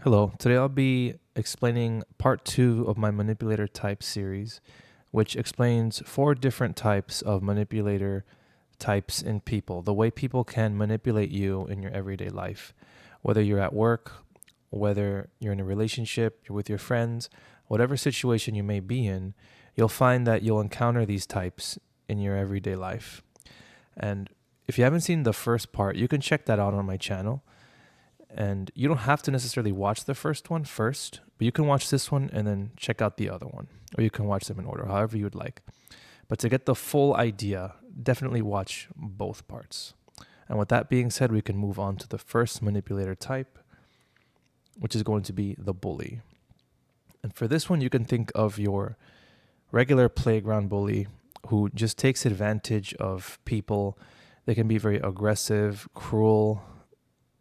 Hello, today I'll be explaining part two of my manipulator type series, which explains four different types of manipulator types in people, the way people can manipulate you in your everyday life. Whether you're at work, whether you're in a relationship, you're with your friends, whatever situation you may be in, you'll find that you'll encounter these types in your everyday life. And if you haven't seen the first part, you can check that out on my channel. And you don't have to necessarily watch the first one first, but you can watch this one and then check out the other one. Or you can watch them in order, however you would like. But to get the full idea, definitely watch both parts. And with that being said, we can move on to the first manipulator type, which is going to be the bully. And for this one, you can think of your regular playground bully who just takes advantage of people. They can be very aggressive, cruel,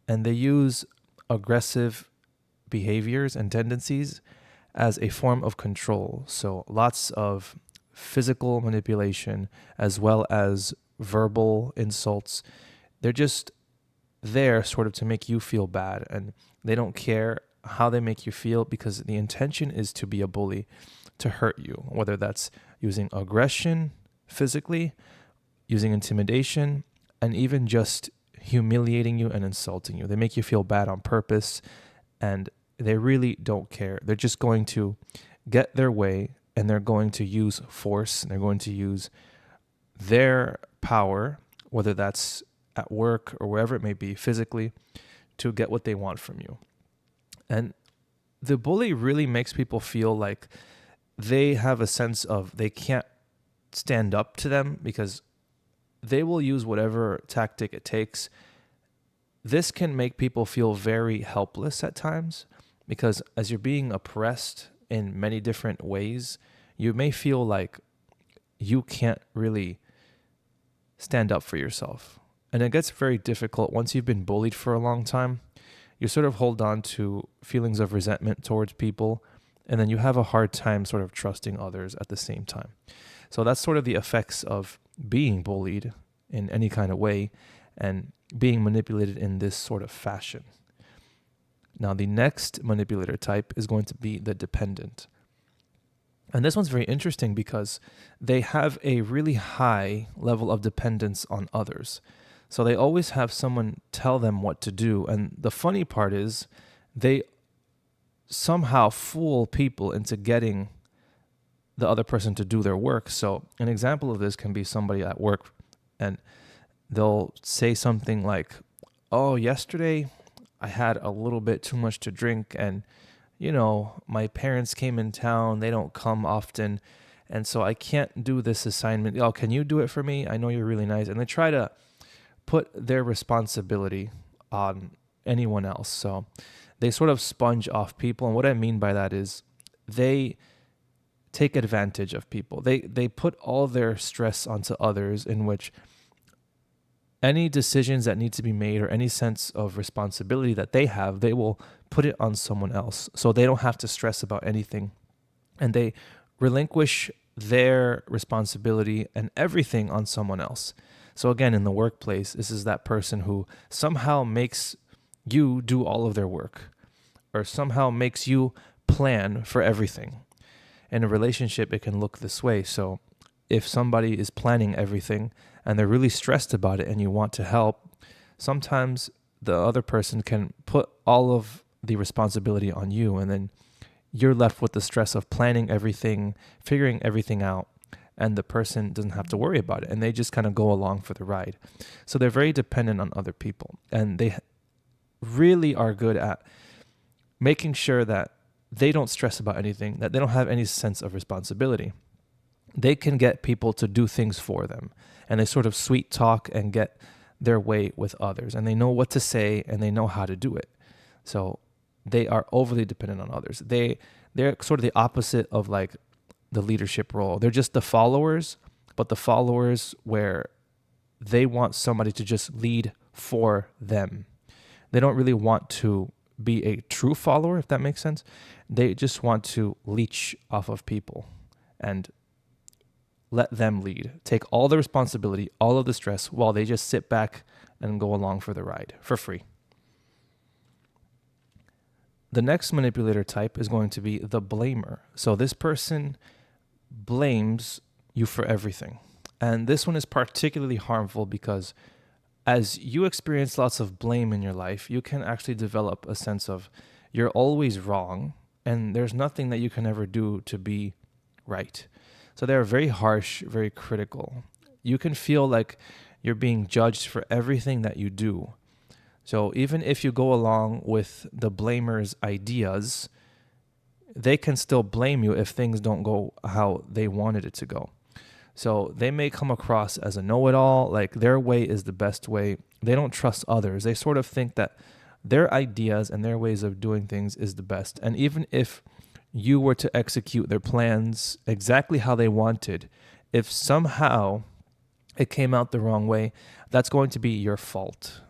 and they use aggressive behaviors and tendencies as a form of control. So lots of physical manipulation as well as verbal insults. They're just there sort of to make you feel bad, and they don't care how they make you feel because the intention is to be a bully, to hurt you, whether that's using aggression physically, using intimidation, and even just humiliating you and insulting you. They make you feel bad on purpose, and they really don't care. They're just going to get their way, and they're going to use force, and they're going to use their power, whether that's at work or wherever it may be, physically, to get what they want from you. And the bully really makes people feel like they have a sense of they can't stand up to them because they will use whatever tactic it takes. This can make people feel very helpless at times because as you're being oppressed in many different ways, you may feel like you can't really stand up for yourself. And it gets very difficult once you've been bullied for a long time. You sort of hold on to feelings of resentment towards people, and then you have a hard time sort of trusting others at the same time. So that's sort of the effects of being bullied in any kind of way and being manipulated in this sort of fashion. Now, the next manipulator type is going to be the dependent. And this one's very interesting because they have a really high level of dependence on others. So they always have someone tell them what to do. And the funny part is they somehow fool people into getting the other person to do their work. So an example of this can be somebody at work and they'll say something like, oh, yesterday I had a little bit too much to drink and, my parents came in town. They don't come often. And so I can't do this assignment. Oh, can you do it for me? I know you're really nice. And they try to put their responsibility on anyone else. So they sort of sponge off people. And what I mean by that is they take advantage of people. They put all their stress onto others, in which any decisions that need to be made or any sense of responsibility that they have, they will put it on someone else. So they don't have to stress about anything. And they relinquish their responsibility and everything on someone else. So again, in the workplace, this is that person who somehow makes you do all of their work or somehow makes you plan for everything. In a relationship, it can look this way. So if somebody is planning everything and they're really stressed about it and you want to help, sometimes the other person can put all of the responsibility on you, and then you're left with the stress of planning everything, figuring everything out, and the person doesn't have to worry about it, and they just kind of go along for the ride. So they're very dependent on other people, and they really are good at making sure that they don't stress about anything, that they don't have any sense of responsibility. They can get people to do things for them, and they sort of sweet talk and get their way with others, and they know what to say and they know how to do it. So they are overly dependent on others. They're sort of the opposite of like the leadership role. They're just the followers, but the followers where they want somebody to just lead for them. They don't really want to be a true follower, if that makes sense. They just want to leech off of people and let them lead. Take all the responsibility, all of the stress, while they just sit back and go along for the ride for free. The next manipulator type is going to be the blamer. So this person blames you for everything. And this one is particularly harmful because as you experience lots of blame in your life, you can actually develop a sense of you're always wrong and there's nothing that you can ever do to be right. So they're very harsh, very critical. You can feel like you're being judged for everything that you do. So even if you go along with the blamer's ideas, they can still blame you if things don't go how they wanted it to go. So they may come across as a know-it-all, like their way is the best way. They don't trust others. They sort of think that their ideas and their ways of doing things is the best. And even if you were to execute their plans exactly how they wanted, if somehow it came out the wrong way, that's going to be your fault.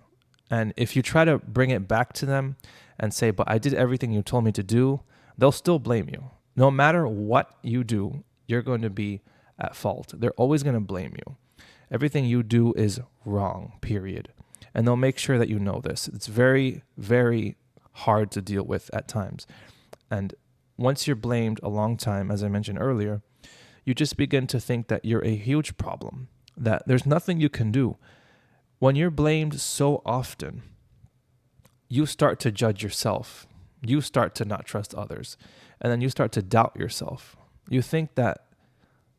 And if you try to bring it back to them and say, but I did everything you told me to do, they'll still blame you. No matter what you do, you're going to be at fault. They're always going to blame you. Everything you do is wrong, period. And they'll make sure that you know this. It's very, very hard to deal with at times. And once you're blamed a long time, as I mentioned earlier, you just begin to think that you're a huge problem, that there's nothing you can do. When you're blamed so often, you start to judge yourself. You start to not trust others. And then you start to doubt yourself. You think that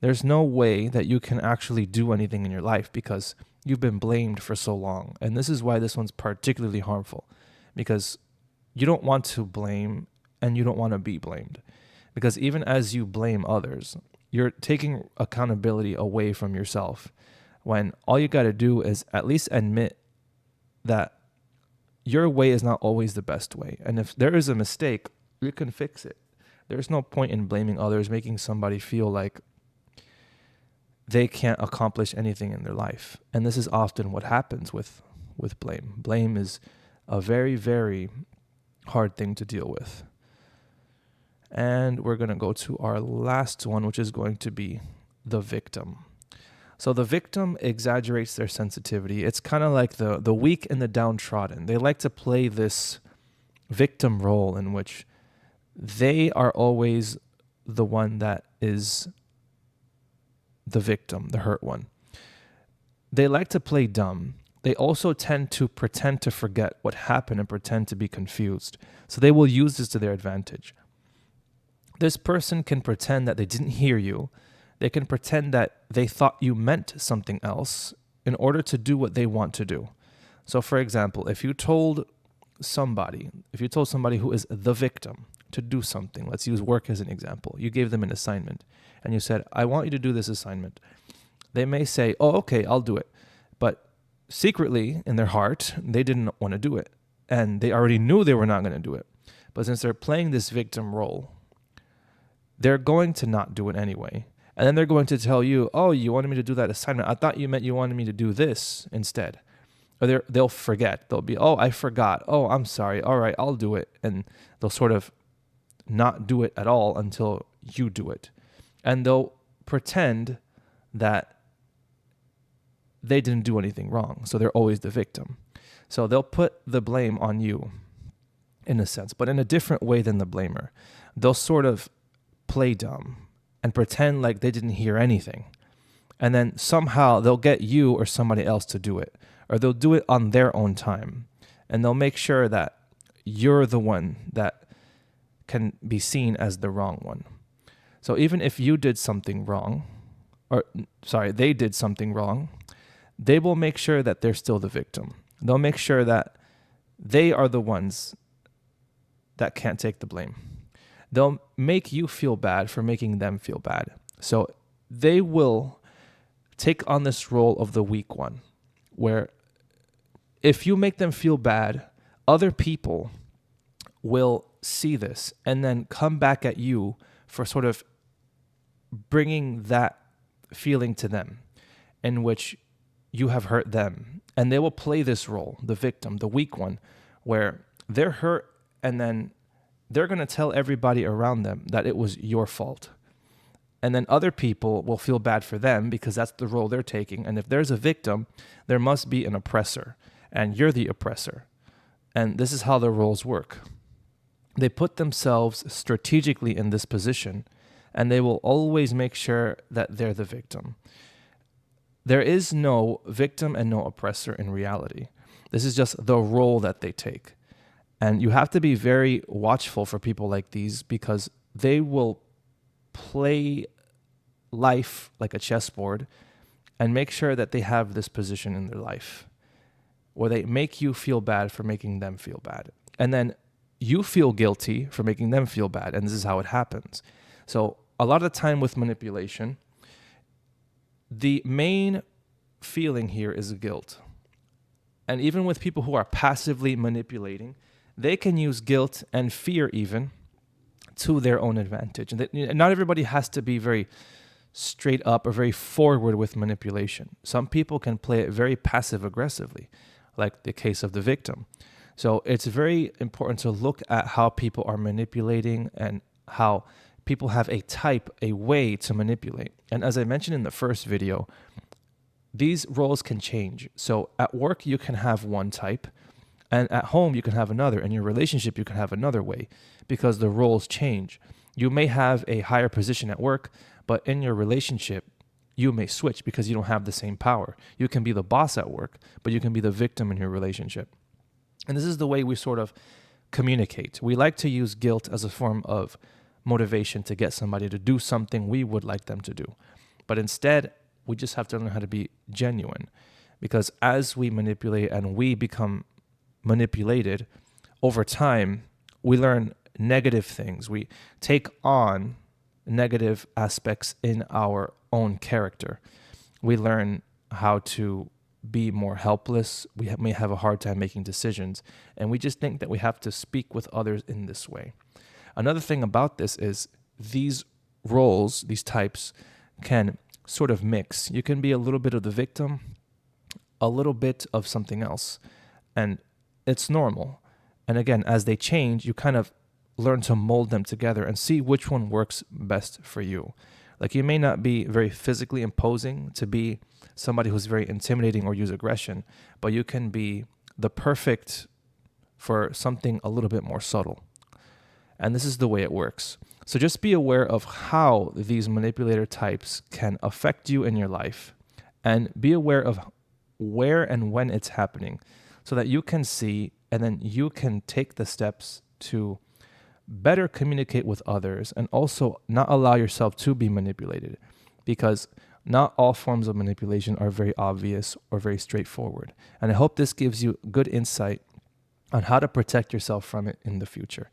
there's no way that you can actually do anything in your life because you've been blamed for so long. And this is why this one's particularly harmful, because you don't want to blame and you don't want to be blamed. Because even as you blame others, you're taking accountability away from yourself, when all you got to do is at least admit that your way is not always the best way. And if there is a mistake, you can fix it. There's no point in blaming others, making somebody feel like they can't accomplish anything in their life. And this is often what happens with blame. Blame is a very, very hard thing to deal with. And we're going to go to our last one, which is going to be the victim. So the victim exaggerates their sensitivity. It's kind of like the weak and the downtrodden. They like to play this victim role in which they are always the one that is the victim, the hurt one. They like to play dumb. They also tend to pretend to forget what happened and pretend to be confused. So they will use this to their advantage. This person can pretend that they didn't hear you. They can pretend that they thought you meant something else in order to do what they want to do. So for example, if you told somebody who is the victim to do something, let's use work as an example. You gave them an assignment and you said, I want you to do this assignment. They may say, oh, okay, I'll do it. But secretly in their heart, they didn't want to do it. And they already knew they were not going to do it. But since they're playing this victim role, they're going to not do it anyway. And then they're going to tell you, oh, you wanted me to do that assignment. I thought you meant you wanted me to do this instead. Or they'll forget. They'll be, oh, I forgot. Oh, I'm sorry. All right, I'll do it. And they'll sort of not do it at all until you do it. And they'll pretend that they didn't do anything wrong. So they're always the victim. So they'll put the blame on you in a sense, but in a different way than the blamer. They'll sort of play dumb and pretend like they didn't hear anything. And then somehow they'll get you or somebody else to do it, or they'll do it on their own time. And they'll make sure that you're the one that can be seen as the wrong one. So even if you did something wrong, they did something wrong, they will make sure that they're still the victim. They'll make sure that they are the ones that can't take the blame. They'll make you feel bad for making them feel bad. So they will take on this role of the weak one, where if you make them feel bad, other people will see this and then come back at you for sort of bringing that feeling to them in which you have hurt them. And they will play this role, the victim, the weak one, where they're hurt and then they're going to tell everybody around them that it was your fault. And then other people will feel bad for them because that's the role they're taking. And if there's a victim, there must be an oppressor, and you're the oppressor. And this is how the roles work. They put themselves strategically in this position, and they will always make sure that they're the victim. There is no victim and no oppressor in reality. This is just the role that they take. And you have to be very watchful for people like these, because they will play life like a chessboard and make sure that they have this position in their life where they make you feel bad for making them feel bad. And then you feel guilty for making them feel bad. And this is how it happens. So a lot of the time with manipulation, the main feeling here is guilt. And even with people who are passively manipulating, they can use guilt and fear even to their own advantage. And not everybody has to be very straight up or very forward with manipulation. Some people can play it very passive aggressively, like the case of the victim. So it's very important to look at how people are manipulating and how people have a type, a way to manipulate. And as I mentioned in the first video, these roles can change. So at work, you can have one type, and at home, you can have another. In your relationship, you can have another way, because the roles change. You may have a higher position at work, but in your relationship, you may switch because you don't have the same power. You can be the boss at work, but you can be the victim in your relationship. And this is the way we sort of communicate. We like to use guilt as a form of motivation to get somebody to do something we would like them to do. But instead, we just have to learn how to be genuine, because as we manipulate and we become manipulated over time, we learn negative things. We take on negative aspects in our own character. We learn how to be more helpless. We may have a hard time making decisions, and we just think that we have to speak with others in this way. Another thing about this is these roles, these types, can sort of mix. You can be a little bit of the victim, a little bit of something else, and it's normal. And again, as they change, you kind of learn to mold them together and see which one works best for you. Like, you may not be very physically imposing to be somebody who's very intimidating or use aggression, but you can be the perfect for something a little bit more subtle. And this is the way it works. So just be aware of how these manipulator types can affect you in your life, and be aware of where and when it's happening, so that you can see and then you can take the steps to better communicate with others and also not allow yourself to be manipulated, because not all forms of manipulation are very obvious or very straightforward. And I hope this gives you good insight on how to protect yourself from it in the future.